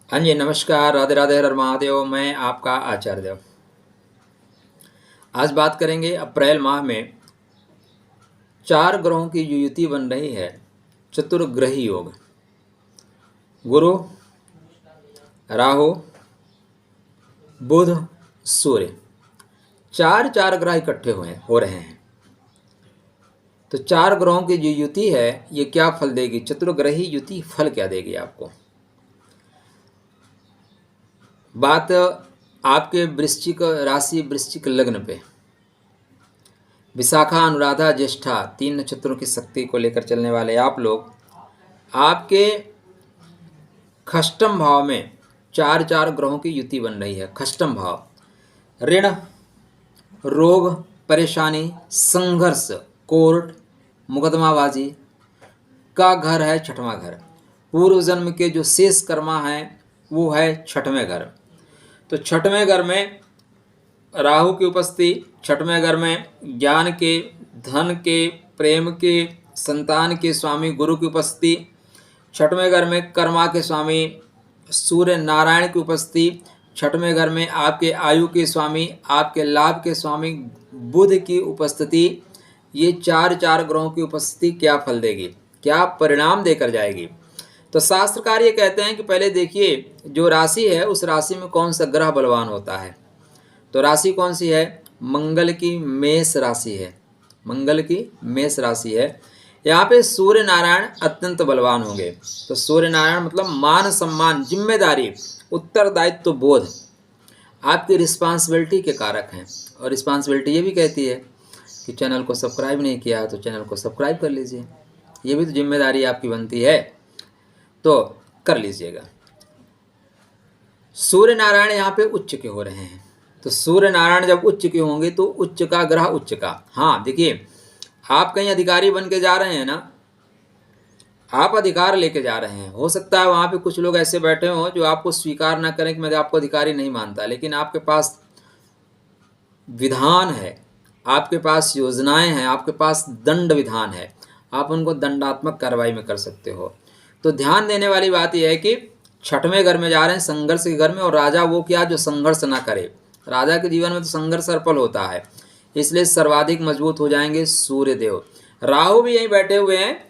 हाँ जी, नमस्कार, राधे राधे, हर हर महादेव। मैं आपका आचार्य देव। आज बात करेंगे अप्रैल माह में 4 ग्रहों की जो युति बन रही है, चतुर्ग्रही योग। गुरु, राहु, बुध, सूर्य, चार चार ग्रह इकट्ठे हो रहे हैं। तो 4 ग्रहों की जो युति है, ये क्या फल देगी? चतुर्ग्रही युति फल क्या देगी आपको? बात आपके वृश्चिक राशि, वृश्चिक लग्न पे विशाखा, अनुराधा, ज्येष्ठा 3 नक्षत्रों की शक्ति को लेकर चलने वाले आप लोग, आपके खष्टम भाव में 4 ग्रहों की युति बन रही है। खष्टम भाव ऋण, रोग, परेशानी, संघर्ष, कोर्ट, मुकदमाबाजी का घर है 6वां घर। पूर्व जन्म के जो शेष कर्मा हैं वो है 6वें घर। तो 6वें घर में राहु की उपस्थिति, 6वें घर में ज्ञान के, धन के, प्रेम के, संतान के स्वामी गुरु की उपस्थिति, 6वें घर में कर्मा के स्वामी सूर्य नारायण की उपस्थिति, 6वें घर में आपके आयु के स्वामी, आपके लाभ के स्वामी बुध की उपस्थिति। ये 4 ग्रहों की उपस्थिति क्या फल देगी, क्या परिणाम देकर जाएगी? तो शास्त्रकार ये कहते हैं कि पहले देखिए जो राशि है उस राशि में कौन सा ग्रह बलवान होता है। तो राशि कौन सी है? मंगल की मेष राशि है। मंगल की मेष राशि है। यहाँ पे सूर्य नारायण अत्यंत बलवान होंगे। तो सूर्य नारायण मतलब मान सम्मान, जिम्मेदारी, उत्तरदायित्व बोध, आपकी रिस्पॉन्सिबिलिटी के कारक हैं। और रिस्पॉन्सिबिलिटी ये भी कहती है कि चैनल को सब्सक्राइब नहीं किया है तो चैनल को सब्सक्राइब कर लीजिए। ये भी तो जिम्मेदारी आपकी बनती है, तो कर लीजिएगा। सूर्य नारायण यहाँ पे उच्च के हो रहे हैं। तो सूर्य नारायण जब उच्च के होंगे तो उच्च का ग्रह उच्च का। हाँ देखिए, आप कहीं अधिकारी बन के जा रहे हैं ना, आप अधिकार लेके जा रहे हैं। हो सकता है वहाँ पे कुछ लोग ऐसे बैठे हों जो आपको स्वीकार ना करें कि मैं आपको अधिकारी नहीं मानता, लेकिन आपके पास विधान है, आपके पास योजनाएं हैं, आपके पास दंड विधान है, आप उनको दंडात्मक कार्रवाई में कर सकते हो। तो ध्यान देने वाली बात यह है कि 6वें घर में जा रहे हैं, संघर्ष के घर में। और राजा वो क्या जो संघर्ष ना करे। राजा के जीवन में तो संघर्ष सफल होता है, इसलिए सर्वाधिक मजबूत हो जाएंगे सूर्यदेव। राहु भी यहीं बैठे हुए हैं।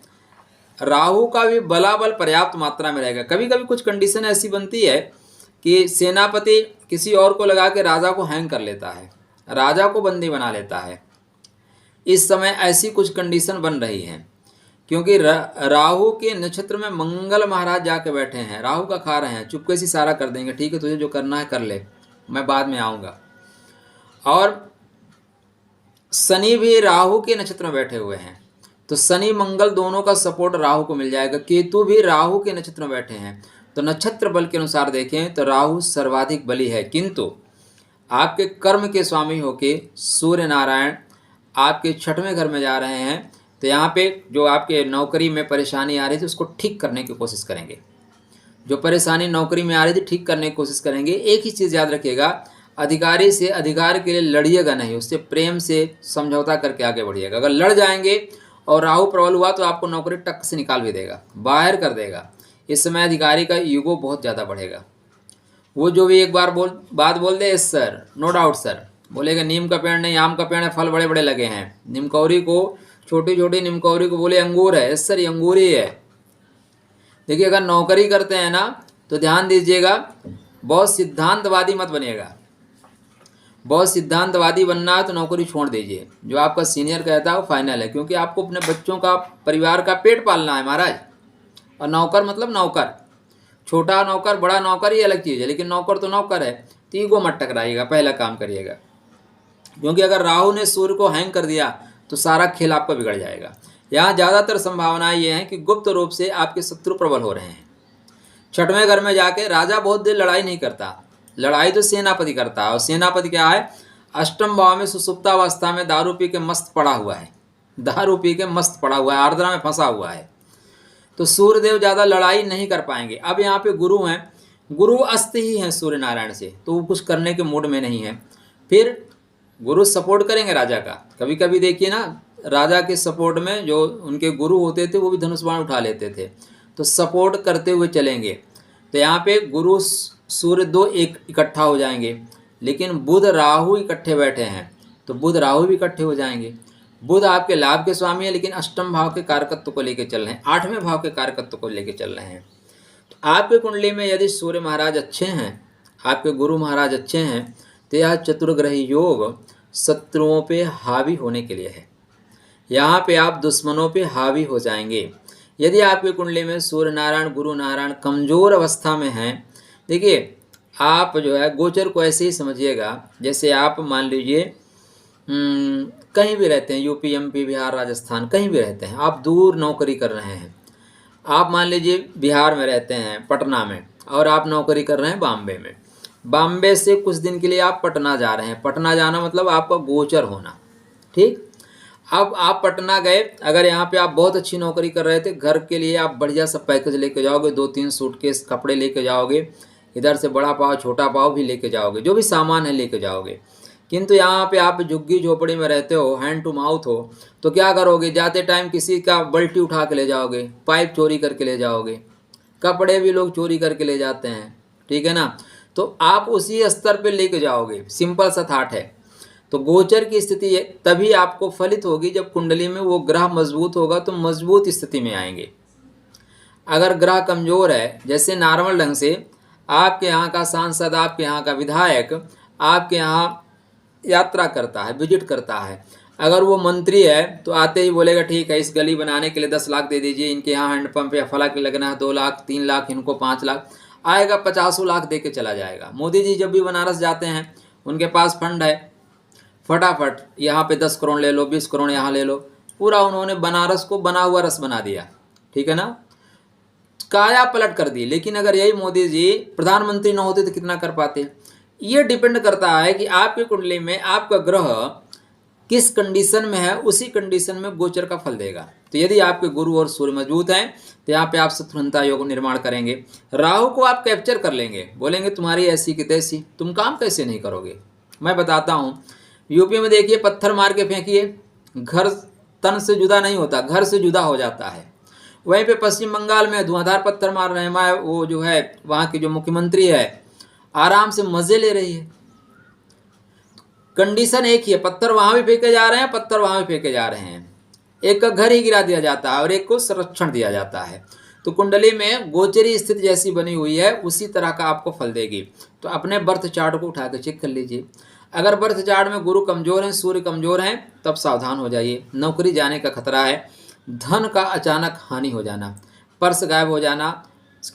राहु का भी बलाबल पर्याप्त मात्रा में रहेगा। कभी कभी कुछ कंडीशन ऐसी बनती है कि सेनापति किसी और को लगा के राजा को हैंग कर लेता है, राजा को बंदी बना लेता है। इस समय ऐसी कुछ कंडीशन बन रही हैं क्योंकि राहु के नक्षत्र में मंगल महाराज जाके बैठे हैं। राहु का खा रहे हैं, चुपके से इशारा कर देंगे, ठीक है तुझे जो करना है कर ले, मैं बाद में आऊँगा। और शनि भी राहु के नक्षत्र में बैठे हुए हैं। तो शनि मंगल दोनों का सपोर्ट राहु को मिल जाएगा। केतु भी राहु के नक्षत्र में बैठे हैं। तो नक्षत्र बल के अनुसार देखें तो राहु सर्वाधिक बली है, किंतु आपके कर्म के स्वामी होके सूर्य नारायण आपके 6वें घर में जा रहे हैं। तो यहाँ पे जो आपके नौकरी में परेशानी आ रही थी उसको ठीक करने की कोशिश करेंगे। जो परेशानी नौकरी में आ रही थी ठीक करने की कोशिश करेंगे। एक ही चीज़ याद रखिएगा, अधिकारी से अधिकार के लिए लड़िएगा नहीं, उससे प्रेम से समझौता करके आगे बढ़िएगा। अगर लड़ जाएंगे और राहु प्रबल हुआ तो आपको नौकरी टक से निकाल भी देगा, बाहर कर देगा। इस समय अधिकारी का ईगो बहुत ज़्यादा बढ़ेगा। वो जो भी एक बार बात बोल दे, yes sir, no doubt sir, बोलेगा नीम का पेड़ नहीं आम का पेड़ है, फल बड़े बड़े लगे हैं। निमकौरी को, छोटी छोटी निमकौरी को बोले अंगूर है, यस सर ये अंगूर ही है। देखिए अगर नौकरी करते हैं ना तो ध्यान दीजिएगा, बहुत सिद्धांतवादी मत बनिएगा। बहुत सिद्धांतवादी बनना है तो नौकरी छोड़ दीजिए। जो आपका सीनियर कहता है वो फाइनल है, क्योंकि आपको अपने बच्चों का, परिवार का पेट पालना है महाराज। और नौकर मतलब नौकर, छोटा नौकर बड़ा नौकर ये अलग चीज़ है, लेकिन नौकर तो नौकर है। तो ईगो मत टकराइएगा, पहला काम करिएगा। क्योंकि अगर राहु ने सूर्य को हैंग कर दिया तो सारा खेल आपका बिगड़ जाएगा। यहाँ ज़्यादातर संभावनाएं ये हैं कि गुप्त रूप से आपके शत्रु प्रबल हो रहे हैं। 6वें घर में जाके राजा बहुत देर लड़ाई नहीं करता, लड़ाई तो सेनापति करता है। और सेनापति क्या है? अष्टम भाव में सुसुप्तावस्था में दारू पी के मस्त पड़ा हुआ है, दारू पी के मस्त पड़ा हुआ है, आर्द्रा में फंसा हुआ है। तो सूर्यदेव ज़्यादा लड़ाई नहीं कर पाएंगे। अब यहाँ पे गुरु हैं, गुरु अस्त ही हैं सूर्य नारायण से, तो वो कुछ करने के मूड में नहीं है। फिर गुरु सपोर्ट करेंगे राजा का। कभी कभी देखिए ना, राजा के सपोर्ट में जो उनके गुरु होते थे वो भी धनुष बाण उठा लेते थे। तो सपोर्ट करते हुए चलेंगे। तो यहाँ पे गुरु सूर्य दो एक इकट्ठा हो जाएंगे, लेकिन बुध राहु इकट्ठे बैठे हैं तो बुध राहु भी इकट्ठे हो जाएंगे। बुध आपके लाभ के स्वामी है, लेकिन अष्टम भाव के कारकत्व को लेकर चल रहे हैं, 8वें भाव के कारकत्व को लेकर चल रहे हैं। तो आपके कुंडली में यदि सूर्य महाराज अच्छे हैं, आपके गुरु महाराज अच्छे हैं, तो यह चतुर्ग्रही योग शत्रुओं पे हावी होने के लिए है। यहाँ पे आप दुश्मनों पे हावी हो जाएंगे। यदि आपकी कुंडली में सूर्य नारायण गुरु नारायण कमजोर अवस्था में हैं, देखिए आप जो है गोचर को ऐसे ही समझिएगा जैसे आप मान लीजिए कहीं भी रहते हैं, यूपी एमपी बिहार राजस्थान कहीं भी रहते हैं, आप दूर नौकरी कर रहे हैं। आप मान लीजिए बिहार में रहते हैं पटना में, और आप नौकरी कर रहे हैं बॉम्बे में। बॉम्बे से कुछ दिन के लिए आप पटना जा रहे हैं। पटना जाना मतलब आपका गोचर होना, ठीक। अब आप पटना गए, अगर यहाँ पे आप बहुत अच्छी नौकरी कर रहे थे, घर के लिए आप बढ़िया सा पैकेज लेके जाओगे, 2-3 सूटकेस कपड़े लेके जाओगे, इधर से बड़ा पाव छोटा पाव भी लेके जाओगे, जो भी सामान है लेके जाओगे। किंतु यहाँ पे आप झुग्गी झोपड़ी में रहते हो, हैंड टू माउथ हो, तो क्या करोगे, जाते टाइम किसी का बल्टी उठा के ले जाओगे, पाइप चोरी करके ले जाओगे, कपड़े भी लोग चोरी करके ले जाते हैं, ठीक है ना। तो आप उसी स्तर पे लेके जाओगे, सिंपल सा थाट है। तो गोचर की स्थिति तभी आपको फलित होगी जब कुंडली में वो ग्रह मजबूत होगा, तो मजबूत स्थिति में आएंगे। अगर ग्रह कमजोर है, जैसे नॉर्मल ढंग से आपके यहाँ का सांसद, आपके यहाँ का विधायक आपके यहाँ यात्रा करता है, विजिट करता है, अगर वो मंत्री है तो आते ही बोलेगा ठीक है इस गली बनाने के लिए 10 लाख दे दीजिए, इनके यहाँ हैंडपम्प या फलक लगना है 2 लाख 3 लाख, इनको 5 लाख, आएगा 50 लाख दे के चला जाएगा। मोदी जी जब भी बनारस जाते हैं, उनके पास फंड है, फटाफट यहाँ पे 10 करोड़ ले लो, 20 करोड़ यहाँ ले लो, पूरा उन्होंने बनारस को बना हुआ रस बना दिया, ठीक है ना, काया पलट कर दी। लेकिन अगर यही मोदी जी प्रधानमंत्री न होते तो कितना कर पाते। ये डिपेंड करता है कि आपकी कुंडली में आपका ग्रह किस कंडीशन में है, उसी कंडीशन में गोचर का फल देगा। तो यदि आपके गुरु और सूर्य मजबूत हैं तो यहाँ पे आप शत्रुघ्नता योग निर्माण करेंगे। राहु को आप कैप्चर कर लेंगे, बोलेंगे तुम्हारी ऐसी की तैसी, तुम काम कैसे नहीं करोगे। मैं बताता हूँ, यूपी में देखिए पत्थर मार के फेंकिए, घर तन से जुदा नहीं होता, घर से जुदा हो जाता है। वहीं पे पश्चिम बंगाल में धुआंधार पत्थर मार रहे हैं, वो जो है वहाँ की जो मुख्यमंत्री है आराम से मजे ले रही है। कंडीशन एक ही है, पत्थर वहां भी फेंके जा रहे हैं, पत्थर वहां भी फेंके जा रहे हैं, एक का घर ही गिरा दिया जाता है और एक को संरक्षण दिया जाता है। तो कुंडली में गोचरी स्थिति जैसी बनी हुई है उसी तरह का आपको फल देगी। तो अपने बर्थ चार्ट को उठा के चेक कर लीजिए। अगर बर्थ चार्ट में गुरु कमजोर हैं, सूर्य कमजोर हैं, तब सावधान हो जाइए। नौकरी जाने का खतरा है, धन का अचानक हानि हो जाना, पर्स गायब हो जाना,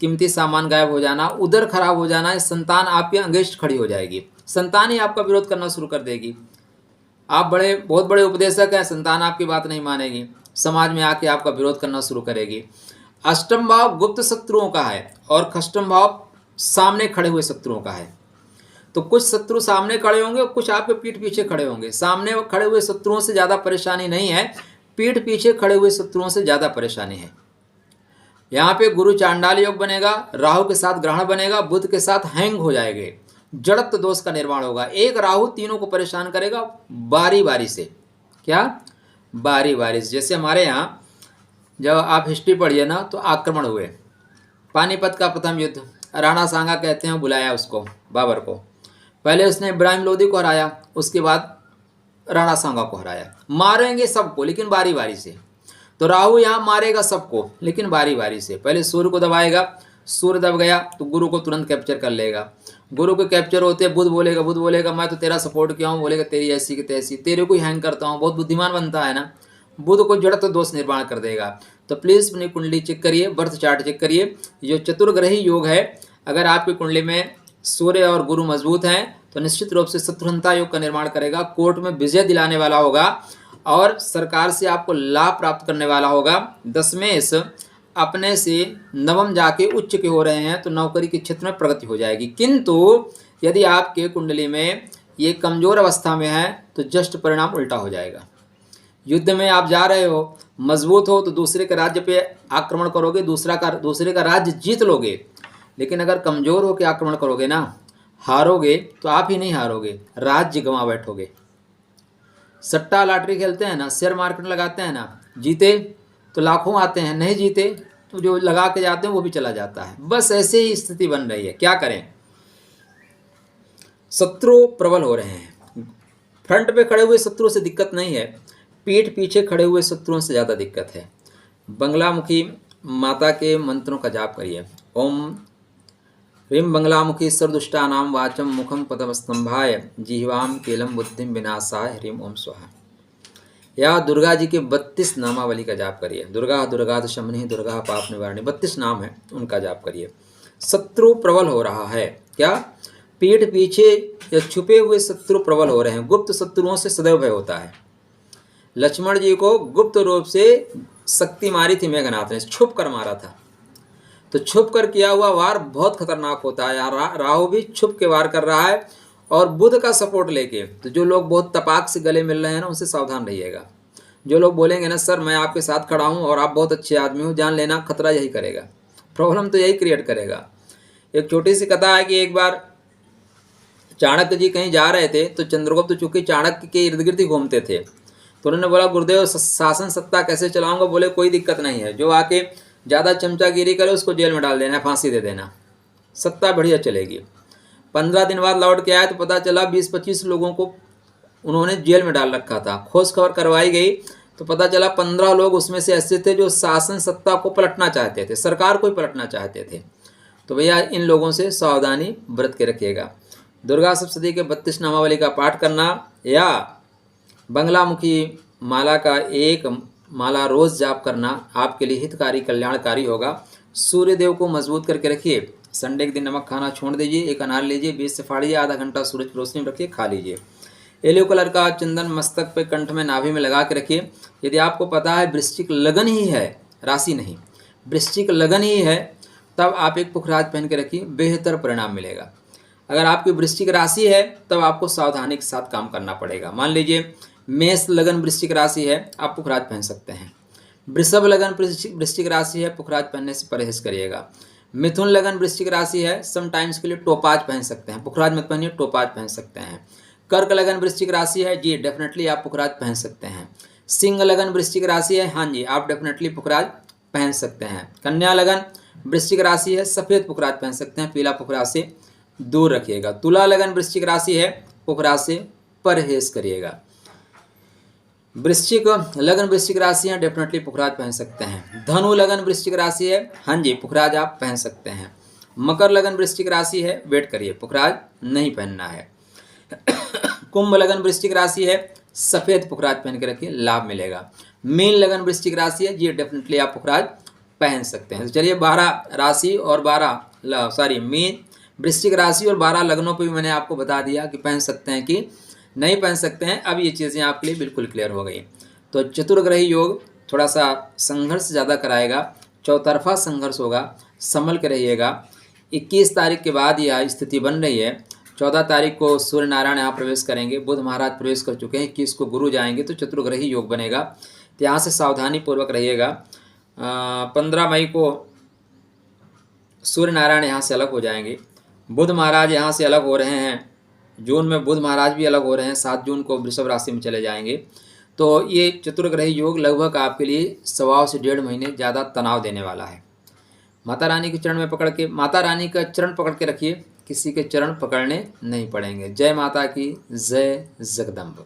कीमती सामान गायब हो जाना, उधर खराब हो जाना, संतान आपके अगेंस्ट खड़ी हो जाएगी, संतान ही आपका विरोध करना शुरू कर देगी। आप बहुत बड़े उपदेशक हैं, संतान आपकी बात नहीं मानेगी, समाज में आके आपका विरोध करना शुरू करेगी। अष्टम भाव गुप्त शत्रुओं का है और खष्टम भाव सामने खड़े हुए शत्रुओं का है। तो कुछ शत्रु सामने खड़े होंगे, कुछ आपके पीठ पीछे खड़े होंगे। सामने खड़े हुए शत्रुओं से ज़्यादा परेशानी नहीं है, पीठ पीछे खड़े हुए शत्रुओं से ज़्यादा परेशानी है। यहाँ पे गुरु चांडाल योग बनेगा, राहु के साथ ग्रहण बनेगा, बुध के साथ हैंग हो जाएंगे, जड़त्व दोष का निर्माण होगा। एक राहु तीनों को परेशान करेगा बारी बारी से। क्या बारी बारी से? जैसे हमारे यहाँ जब आप हिस्ट्री पढ़िए ना, तो आक्रमण हुए, पानीपत का प्रथम युद्ध, राणा सांगा कहते हैं, बुलाया उसको बाबर को, पहले उसने इब्राहिम लोदी को हराया, उसके बाद राणा सांगा को हराया। मारेंगे सबको लेकिन बारी बारी से। तो राहु यहाँ मारेगा सबको लेकिन बारी बारी से। पहले सूर्य को दबाएगा, सूर्य दब गया तो गुरु को तुरंत कैप्चर कर लेगा। गुरु के कैप्चर होते बुध बोलेगा मैं तो तेरा सपोर्ट किया हूँ, बोलेगा तेरी ऐसी की तैसी, तेरे को ही हैंग करता हूँ, बहुत बुद्धिमान बनता है ना। बुध को जड़ तो दोष निर्माण कर देगा। तो प्लीज़ अपनी कुंडली चेक करिए, बर्थ चार्ट चेक करिए। जो चतुर्ग्रही योग है, अगर आपकी कुंडली में सूर्य और गुरु मजबूत हैं तो निश्चित रूप से शत्रुघ्नता योग का निर्माण करेगा, कोर्ट में विजय दिलाने वाला होगा और सरकार से आपको लाभ प्राप्त करने वाला होगा। दशमेश अपने से नवम जाके उच्च के हो रहे हैं तो नौकरी के क्षेत्र में प्रगति हो जाएगी। किंतु यदि आपके कुंडली में ये कमजोर अवस्था में है तो जस्ट परिणाम उल्टा हो जाएगा। युद्ध में आप जा रहे हो, मजबूत हो तो दूसरे के राज्य पे आक्रमण करोगे, दूसरे का राज्य जीत लोगे। लेकिन अगर कमजोर हो के आक्रमण करोगे ना, हारोगे तो आप ही नहीं हारोगे, राज्य गंवा बैठोगे। सट्टा लॉटरी खेलते हैं ना, शेयर मार्केट लगाते हैं ना, जीते तो लाखों आते हैं, नहीं जीते तो जो लगा के जाते हैं वो भी चला जाता है। बस ऐसे ही स्थिति बन रही है, क्या करें। शत्रु प्रबल हो रहे हैं। फ्रंट पे खड़े हुए शत्रुओं से दिक्कत नहीं है, पीठ पीछे खड़े हुए शत्रुओं से ज़्यादा दिक्कत है। बंगलामुखी माता के मंत्रों का जाप करिए। ओम ह्रीं बंगलामुखी सर्वदुष्टानां वाचम मुखम पदमस्तंभाय जिह्वाम केलम बुद्धिम विनाशाय ह्रीं ओम स्वाहा। या दुर्गा जी के 32 नामावली का जाप करिए। दुर्गा दुर्गा शमनी दुर्गा पाप निवारणी 32 नाम है, उनका जाप करिए। शत्रु प्रबल हो रहा है, क्या पीठ पीछे या छुपे हुए शत्रु प्रबल हो रहे हैं। गुप्त शत्रुओं से सदैव भय होता है। लक्ष्मण जी को गुप्त रूप से शक्ति मारी थी मेघनाथ ने, छुप कर मारा था। तो छुप कर किया हुआ वार बहुत खतरनाक होता है। राहु भी छुप के वार कर रहा है और बुध का सपोर्ट लेके। तो जो लोग बहुत तपाक से गले मिल रहे हैं ना, उनसे सावधान रहिएगा। जो लोग बोलेंगे ना सर मैं आपके साथ खड़ा हूँ और आप बहुत अच्छे आदमी हो, जान लेना खतरा यही करेगा, प्रॉब्लम तो यही क्रिएट करेगा। एक छोटी सी कथा है कि एक बार चाणक्य जी कहीं जा रहे थे, तो चंद्रगुप्त चूंकि चाणक्य के इर्द गिर्द ही घूमते थे, तो उन्होंने बोला गुरुदेव शासन सत्ता कैसे चलाऊंगा। बोले कोई दिक्कत नहीं है, जो आके ज़्यादा चमचागिरी करे उसको जेल में डाल देना, फांसी दे देना, सत्ता बढ़िया चलेगी। 15 दिन बाद लौट के आए तो पता चला 20-25 लोगों को उन्होंने जेल में डाल रखा था। खोज खबर करवाई गई तो पता चला 15 लोग उसमें से ऐसे थे जो शासन सत्ता को पलटना चाहते थे, सरकार को ही पलटना चाहते थे। तो भैया इन लोगों से सावधानी बरत के रखिएगा। दुर्गा सप्तशती के 32 नामावली का पाठ करना या बंगलामुखी माला का एक माला रोज जाप करना आपके लिए हितकारी कल्याणकारी होगा। सूर्य देव को मजबूत करके रखिए। संडे के दिन नमक खाना छोड़ दीजिए, एक अनार लीजिए, बीज से फाड़िए, आधा घंटा सूरज की रोशनी में रखिए, खा लीजिए। येलो कलर का चंदन मस्तक पे कंठ में नाभि में लगा के रखिए। यदि आपको पता है वृश्चिक लगन ही है, राशि नहीं, वृश्चिक लगन ही है, तब आप एक पुखराज पहन के रखिए, बेहतर परिणाम मिलेगा। अगर आपकी वृश्चिक राशि है तब आपको सावधानी के साथ काम करना पड़ेगा। मान लीजिए मेष लगन वृश्चिक राशि है, आप पुखराज पहन सकते हैं। वृषभ लगन वृश्चिक राशि है, पुखराज पहनने से परहेज करिएगा। मिथुन लगन वृश्चिक राशि है, समटाइम्स के लिए टोपाज पहन सकते हैं, पुखराज मत पहनिए, टोपाज पहन सकते हैं। कर्क लगन वृश्चिक राशि है, जी डेफिनेटली आप पुखराज पहन सकते हैं। सिंह लगन वृश्चिक राशि है, हाँ जी आप डेफिनेटली पुखराज पहन सकते हैं। कन्या लगन वृश्चिक राशि है, सफ़ेद पुखराज पहन सकते हैं, पीला पुखराज से दूर रखिएगा। तुला लगन वृश्चिक राशि है, पुखराज से परहेज करिएगा। वृश्चिक लगन वृश्चिक राशि है, डेफिनेटली पुखराज पहन सकते हैं। धनु लगन वृश्चिक राशि है, हाँ जी पुखराज आप पहन सकते हैं। मकर लगन वृश्चिक राशि है, वेट करिए, पुखराज नहीं पहनना है। कुंभ लगन वृश्चिक राशि है, सफ़ेद पुखराज पहन के रखिए, लाभ मिलेगा। मीन लगन वृश्चिक राशि है, जी डेफिनेटली आप पुखराज पहन सकते हैं। तो चलिए 12 राशि और 12 मीन वृश्चिक राशि और 12 लग्नों पर भी मैंने आपको बता दिया कि पहन सकते हैं कि नहीं पहन सकते हैं। अब ये चीज़ें आपके लिए बिल्कुल क्लियर हो गई। तो चतुर्ग्रही योग थोड़ा सा संघर्ष ज़्यादा कराएगा, चौतरफा संघर्ष होगा, संभल के रहिएगा। 21 तारीख के बाद यह स्थिति बन रही है। 14 तारीख को सूर्य नारायण यहाँ प्रवेश करेंगे, बुध महाराज प्रवेश कर चुके हैं, 21 को गुरु जाएंगे, तो चतुर्ग्रही योग बनेगा। तो यहाँ से सावधानी पूर्वक रहिएगा। 15 मई को सूर्य नारायण यहाँ से अलग हो जाएंगे, बुध महाराज यहाँ से अलग हो रहे हैं, जून में बुध महाराज भी अलग हो रहे हैं, 7 जून को वृषभ राशि में चले जाएंगे। तो ये चतुर्ग्रही योग लगभग आपके लिए 1.25 से 1.5 महीने ज़्यादा तनाव देने वाला है। माता रानी के चरण में पकड़ के, माता रानी का चरण पकड़ के रखिए, किसी के चरण पकड़ने नहीं पड़ेंगे। जय माता की, जय जगदम्ब।